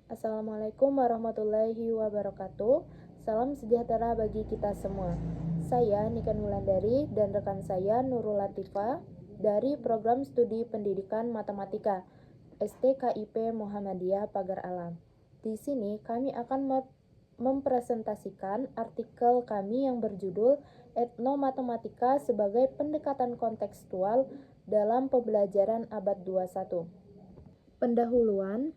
Assalamualaikum warahmatullahi wabarakatuh. Salam sejahtera bagi kita semua. Saya Niken Wulandari dan rekan saya Nurul Latifah dari Program Studi Pendidikan Matematika STKIP Muhammadiyah Pagar Alam. Di sini kami akan mempresentasikan artikel kami yang berjudul Etnomatematika sebagai pendekatan kontekstual dalam pembelajaran abad 21. Pendahuluan.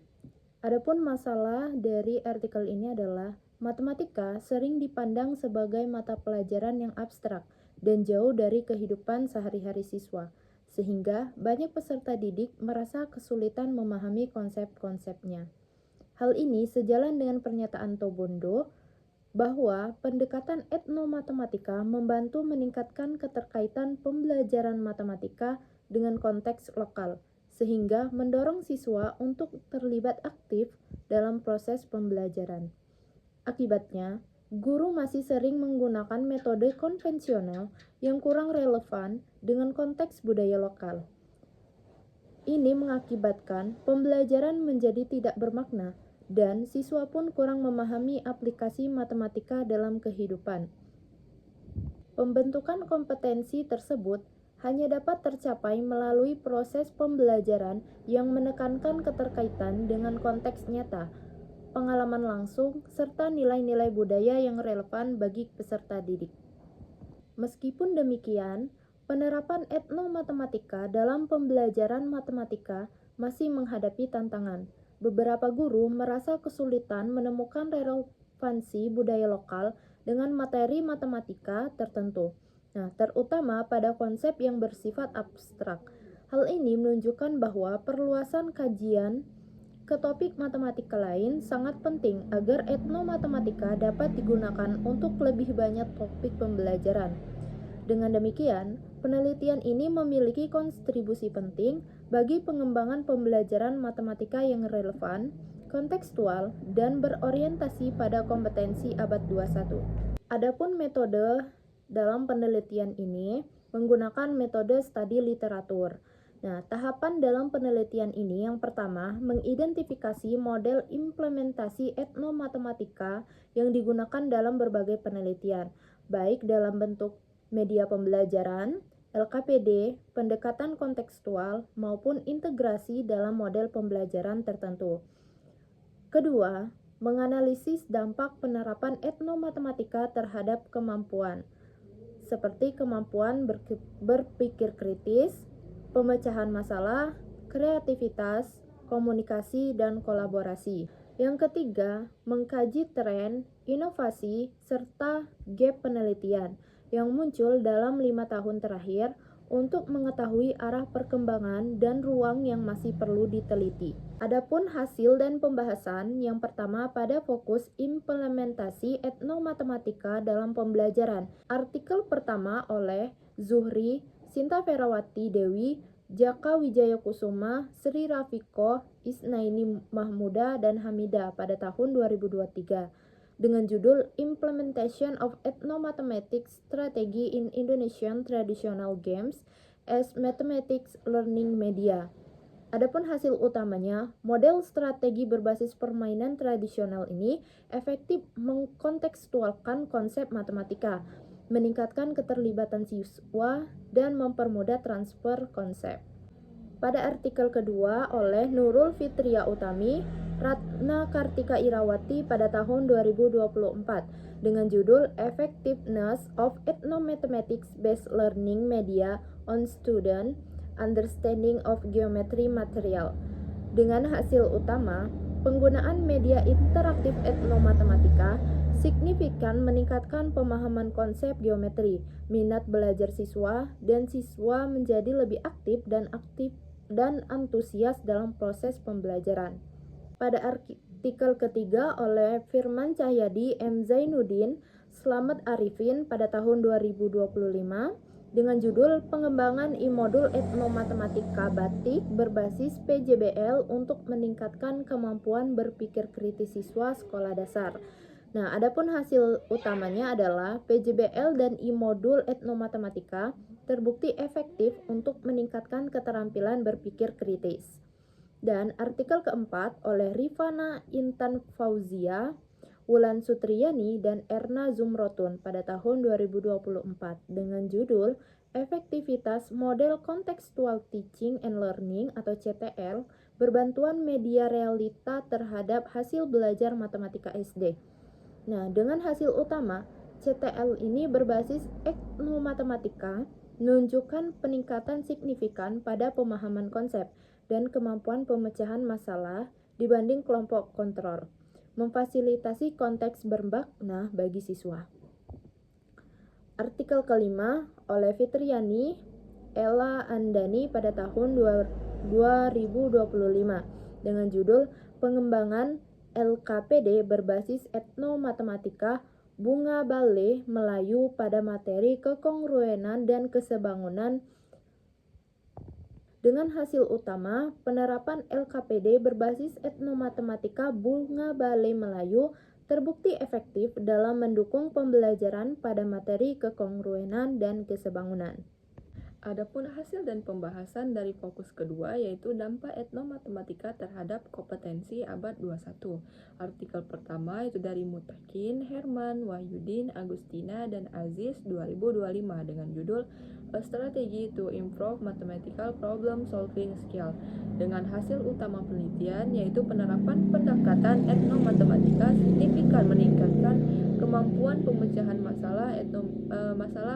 Adapun masalah dari artikel ini adalah matematika sering dipandang sebagai mata pelajaran yang abstrak dan jauh dari kehidupan sehari-hari siswa, sehingga banyak peserta didik merasa kesulitan memahami konsep-konsepnya. Hal ini sejalan dengan pernyataan Tobondo bahwa pendekatan etnomatematika membantu meningkatkan keterkaitan pembelajaran matematika dengan konteks lokal, sehingga mendorong siswa untuk terlibat aktif dalam proses pembelajaran. Akibatnya, guru masih sering menggunakan metode konvensional yang kurang relevan dengan konteks budaya lokal. Ini mengakibatkan pembelajaran menjadi tidak bermakna dan siswa pun kurang memahami aplikasi matematika dalam kehidupan. Pembentukan kompetensi tersebut hanya dapat tercapai melalui proses pembelajaran yang menekankan keterkaitan dengan konteks nyata, pengalaman langsung, serta nilai-nilai budaya yang relevan bagi peserta didik. Meskipun demikian, penerapan etnomatematika dalam pembelajaran matematika masih menghadapi tantangan. Beberapa guru merasa kesulitan menemukan relevansi budaya lokal dengan materi matematika tertentu. Terutama pada konsep yang bersifat abstrak. Hal ini menunjukkan bahwa perluasan kajian ke topik matematika lain sangat penting agar etnomatematika dapat digunakan untuk lebih banyak topik pembelajaran. Dengan demikian, penelitian ini memiliki kontribusi penting bagi pengembangan pembelajaran matematika yang relevan, kontekstual, dan berorientasi pada kompetensi abad 21. Adapun metode dalam penelitian ini menggunakan metode studi literatur. Tahapan dalam penelitian ini yang pertama, mengidentifikasi model implementasi etnomatematika yang digunakan dalam berbagai penelitian, baik dalam bentuk media pembelajaran, LKPD, pendekatan kontekstual, maupun integrasi dalam model pembelajaran tertentu. Kedua, menganalisis dampak penerapan etnomatematika terhadap kemampuan, seperti kemampuan berpikir kritis, pemecahan masalah, kreativitas, komunikasi, dan kolaborasi. Yang ketiga, mengkaji tren, inovasi, serta gap penelitian yang muncul dalam 5 tahun terakhir untuk mengetahui arah perkembangan dan ruang yang masih perlu diteliti. Adapun hasil dan pembahasan yang pertama pada fokus implementasi etnomatematika dalam pembelajaran. Artikel pertama oleh Zuhri, Sinta Ferawati Dewi, Jaka Wijaya Kusuma, Sri Rafiko, Isnaini Mahmuda, dan Hamida pada tahun 2023 dengan judul Implementation of Ethnomathematics Strategy in Indonesian Traditional Games as Mathematics Learning Media. Adapun hasil utamanya, model strategi berbasis permainan tradisional ini efektif mengkontekstualkan konsep matematika, meningkatkan keterlibatan siswa, dan mempermudah transfer konsep. Pada artikel kedua oleh Nurul Fitria Utami, Ratna Kartika Irawati pada tahun 2024 dengan judul Effectiveness of Ethnomathematics Based Learning Media on Student Understanding of Geometry Material. Dengan hasil utama, penggunaan media interaktif etnomatematika signifikan meningkatkan pemahaman konsep geometri, minat belajar siswa, dan siswa menjadi lebih aktif dan antusias dalam proses pembelajaran. Pada artikel ketiga oleh Firman Cahyadi, M. Zainuddin, Slamet Arifin pada tahun 2025 dengan judul Pengembangan I-Modul Etnomatematika Batik berbasis PJBL untuk meningkatkan kemampuan berpikir kritis siswa sekolah dasar. Adapun hasil utamanya adalah PJBL dan I-Modul Etnomatematika terbukti efektif untuk meningkatkan keterampilan berpikir kritis. Dan artikel keempat oleh Rifana Intan Fauzia, Wulan Sutriyani, dan Erna Zumrotun pada tahun 2024 dengan judul Efektivitas Model Contextual Teaching and Learning atau CTL berbantuan media realita terhadap hasil belajar matematika SD. Nah, dengan hasil utama, CTL ini berbasis etnomatematika menunjukkan peningkatan signifikan pada pemahaman konsep dan kemampuan pemecahan masalah dibanding kelompok kontrol, memfasilitasi konteks bermakna bagi siswa. Artikel kelima oleh Fitriani Ella Andani pada tahun 2025 dengan judul Pengembangan LKPD berbasis etnomatematika Bunga Balai Melayu pada materi kekongruenan dan kesebangunan. Dengan hasil utama, penerapan LKPD berbasis etnomatematika Bunga Balai Melayu terbukti efektif dalam mendukung pembelajaran pada materi kekongruenan dan kesebangunan. Adapun hasil dan pembahasan dari fokus kedua yaitu dampak etnomatematika terhadap kompetensi abad 21. Artikel pertama itu dari Mutakin, Herman, Wahyudin, Agustina, dan Aziz 2025 dengan judul A Strategy to Improve Mathematical Problem Solving Skill. Dengan hasil utama penelitian yaitu penerapan pendekatan etnomatematika signifikan meningkatkan kemampuan pemecahan masalah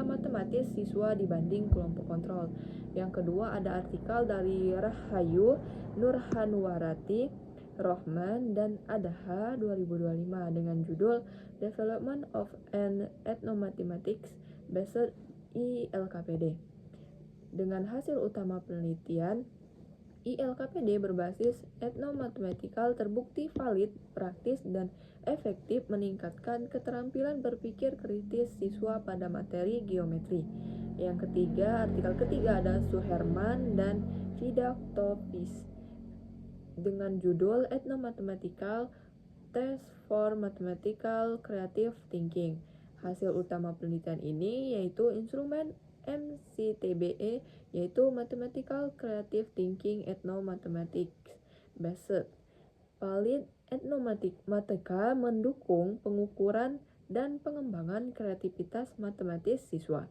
matematis siswa dibanding kelompok kontrol. Yang kedua ada artikel dari Rahayu Nurhanwarati Rohman dan Adaha 2025 dengan judul Development of an Ethnomathematics Based ILKPD. Dengan hasil utama penelitian, ILKPD berbasis etnomathematical terbukti valid, praktis, dan efektif meningkatkan keterampilan berpikir kritis siswa pada materi geometri. Yang ketiga, artikel ketiga ada Suherman dan Vidaktovis dengan judul Ethnomathematical Test for Mathematical Creative Thinking. Hasil utama penelitian ini yaitu instrumen MCTBE yaitu Mathematical Creative Thinking Ethnomathematics Based. Valid etnomatematika mendukung pengukuran dan pengembangan kreativitas matematis siswa.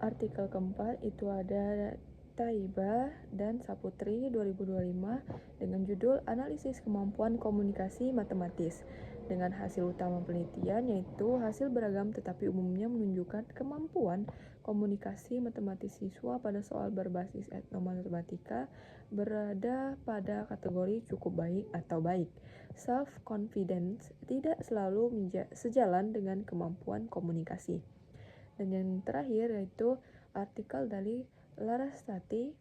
Artikel keempat itu ada Taibah dan Saputri 2025 dengan judul Analisis Kemampuan Komunikasi Matematis. Dengan hasil utama penelitian yaitu hasil beragam tetapi umumnya menunjukkan kemampuan komunikasi matematis siswa pada soal berbasis etnomatematika berada pada kategori cukup baik atau baik. Self-confidence tidak selalu sejalan dengan kemampuan komunikasi. Dan yang terakhir yaitu artikel dari Larasati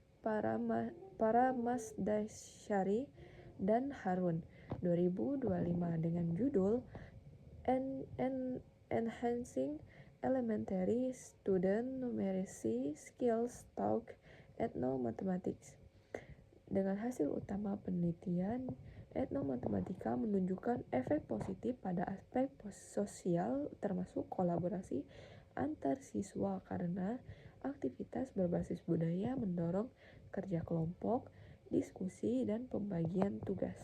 Paramasdasyari dan Harun 2025 dengan judul Enhancing Elementary Student Numeracy Skills Talk Ethnomathematics. Dengan hasil utama penelitian, etnomatematika menunjukkan efek positif pada aspek sosial termasuk kolaborasi antar siswa karena aktivitas berbasis budaya mendorong kerja kelompok, diskusi, dan pembagian tugas.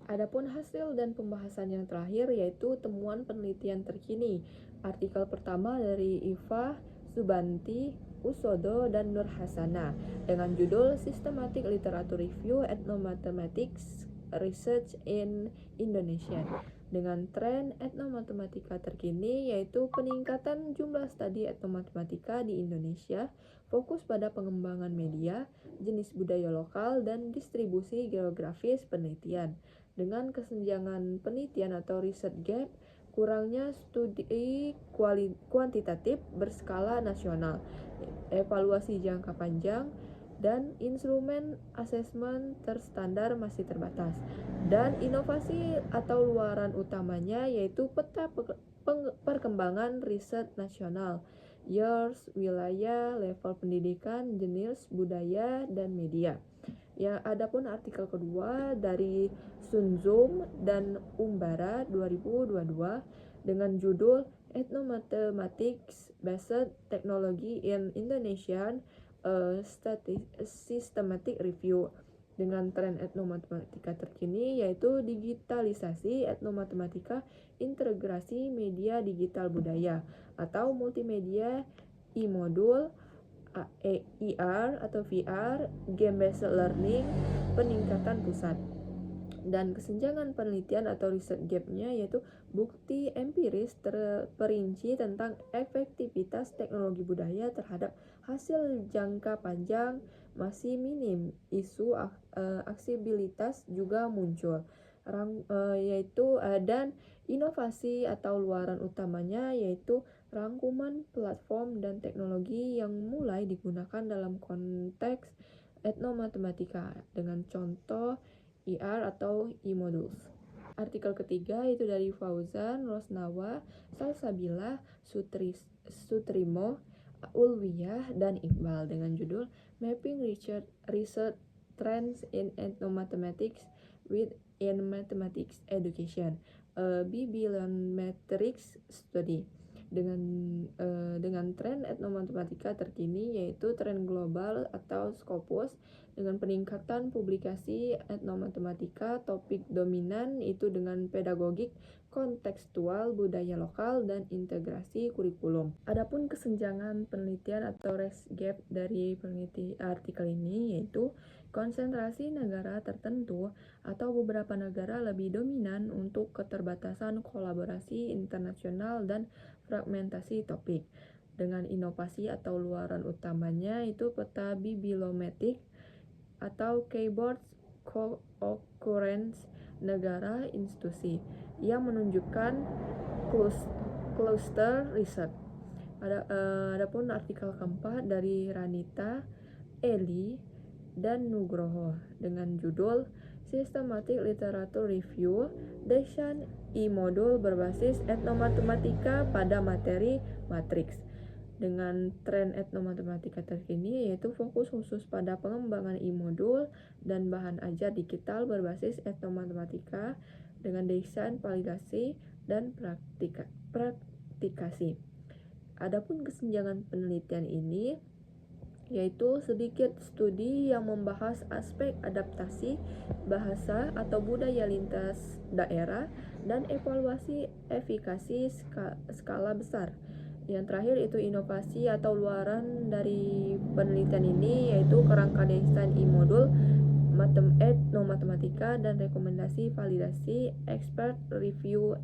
Adapun hasil dan pembahasan yang terakhir yaitu temuan penelitian terkini. Artikel pertama dari Iva Subanti Usodo dan Nur Hasana dengan judul Systematic Literature Review Ethnomathematics Research in Indonesia dengan tren etnomatematika terkini yaitu peningkatan jumlah studi etnomatematika di Indonesia, fokus pada pengembangan media, jenis budaya lokal, dan distribusi geografis penelitian. Dengan kesenjangan penelitian atau research gap, kurangnya studi kuantitatif berskala nasional, evaluasi jangka panjang, dan instrumen asesmen terstandar masih terbatas. Dan inovasi atau luaran utamanya yaitu peta perkembangan riset nasional, years, wilayah, level pendidikan, jenis budaya, dan media. Ya, adapun artikel kedua dari Sunzum dan Umbara 2022 dengan judul Ethnomathematics Based Technology in Indonesian Systematic Review dengan tren etnomatematika terkini yaitu digitalisasi etnomatematika, integrasi media digital budaya atau multimedia, e-modul, AR atau VR, game-based learning, peningkatan pusat. Dan kesenjangan penelitian atau riset gap-nya yaitu bukti empiris terperinci tentang efektivitas teknologi budaya terhadap hasil jangka panjang masih minim. Isu aksesibilitas juga muncul, dan inovasi atau luaran utamanya yaitu rangkuman platform dan teknologi yang mulai digunakan dalam konteks etnomatematika dengan contoh IR atau e-modules. Artikel ketiga itu dari Fauzan, Rosnawa, Salsabila, Sutrimo, Ulwiyah, dan Iqbal dengan judul Mapping Research Trends in Ethnomathematics within Mathematics Education, a Bibliometrics Study. Dengan tren etnomatematika terkini yaitu tren global atau Scopus, dengan peningkatan publikasi etnomatematika, topik dominan itu dengan pedagogik kontekstual budaya lokal dan integrasi kurikulum. Adapun kesenjangan penelitian atau risk gap dari peneliti artikel ini yaitu konsentrasi negara tertentu atau beberapa negara lebih dominan untuk keterbatasan kolaborasi internasional dan fragmentasi topik. Dengan inovasi atau luaran utamanya itu peta bibliometrik atau keyboard co-occurrence negara institusi yang menunjukkan cluster riset. Adapun artikel keempat dari Ranita, Eli, dan Nugroho dengan judul Systematic Literature Review, Design e-modul berbasis etnomatematika pada materi matriks. Dengan tren etnomatematika terkini yaitu fokus khusus pada pengembangan e-modul dan bahan ajar digital berbasis etnomatematika dengan desain, validasi, dan praktikasi. Adapun kesenjangan penelitian ini yaitu sedikit studi yang membahas aspek adaptasi bahasa atau budaya lintas daerah dan evaluasi efikasi skala besar. Yang terakhir itu inovasi atau luaran dari penelitian ini yaitu kerangka desain e-modul etnomatematika dan rekomendasi validasi expert review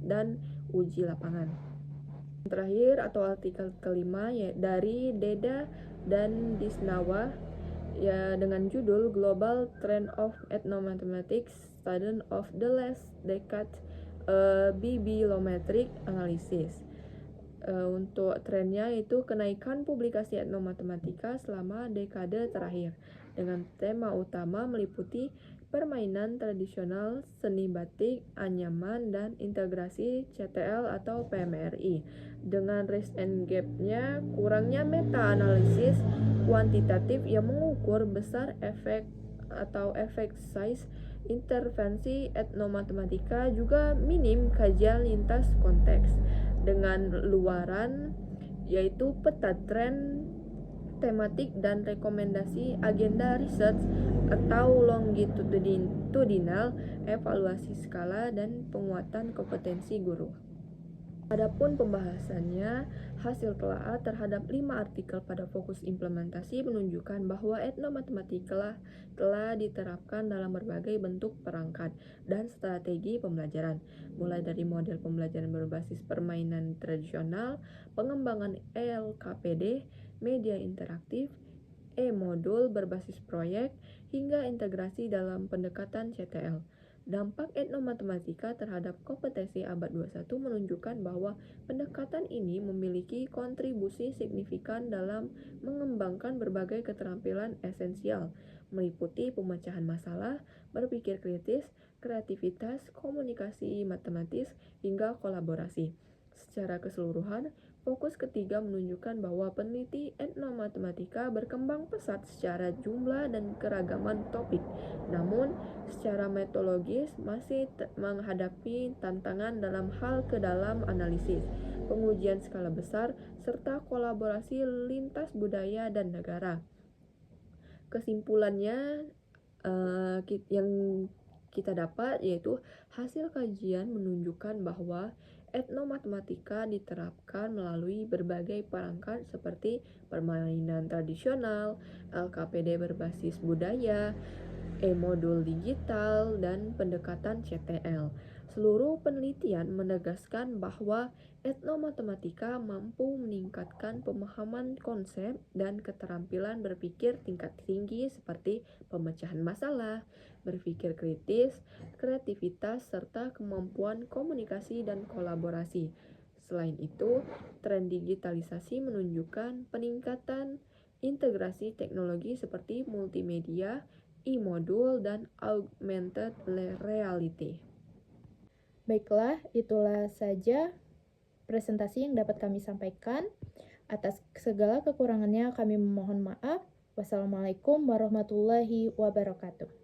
dan uji lapangan. Yang terakhir atau artikel kelima dari Deda dan Disnawa ya dengan judul Global Trend of Ethnomathematics Student of the Last Decade, Bibliometric Analysis. Untuk trennya itu kenaikan publikasi etnomatematika selama dekade terakhir dengan tema utama meliputi permainan tradisional, seni batik, anyaman, dan integrasi CTL atau PMRI. Dengan risk and gap-nya kurangnya meta-analisis kuantitatif yang mengukur besar efek atau effect size intervensi etnomatematika, juga minim kajian lintas konteks. Dengan luaran yaitu peta tren tematik dan rekomendasi agenda riset atau longitudinal, evaluasi skala, dan penguatan kompetensi guru. Adapun pembahasannya, hasil telaah terhadap 5 artikel pada fokus implementasi menunjukkan bahwa etnomatematika telah diterapkan dalam berbagai bentuk perangkat dan strategi pembelajaran, mulai dari model pembelajaran berbasis permainan tradisional, pengembangan LKPD, media interaktif, e-modul berbasis proyek, hingga integrasi dalam pendekatan CTL. Dampak etnomatematika terhadap kompetensi abad 21 menunjukkan bahwa pendekatan ini memiliki kontribusi signifikan dalam mengembangkan berbagai keterampilan esensial, meliputi pemecahan masalah, berpikir kritis, kreativitas, komunikasi matematis, hingga kolaborasi. Secara keseluruhan, fokus ketiga menunjukkan bahwa peneliti etnomatematika berkembang pesat secara jumlah dan keragaman topik, namun secara metodologis masih menghadapi tantangan dalam hal kedalam analisis, pengujian skala besar, serta kolaborasi lintas budaya dan negara. Kesimpulannya, yang kita dapat yaitu hasil kajian menunjukkan bahwa etnomatematika diterapkan melalui berbagai perangkat seperti permainan tradisional, LKPD berbasis budaya, e-modul digital, dan pendekatan CTL. Seluruh penelitian menegaskan bahwa etnomatematika mampu meningkatkan pemahaman konsep dan keterampilan berpikir tingkat tinggi seperti pemecahan masalah, berpikir kritis, kreativitas, serta kemampuan komunikasi dan kolaborasi. Selain itu, tren digitalisasi menunjukkan peningkatan integrasi teknologi seperti multimedia, e-modul, dan augmented reality. Baiklah, itulah saja presentasi yang dapat kami sampaikan. Atas segala kekurangannya kami memohon maaf. Wassalamualaikum warahmatullahi wabarakatuh.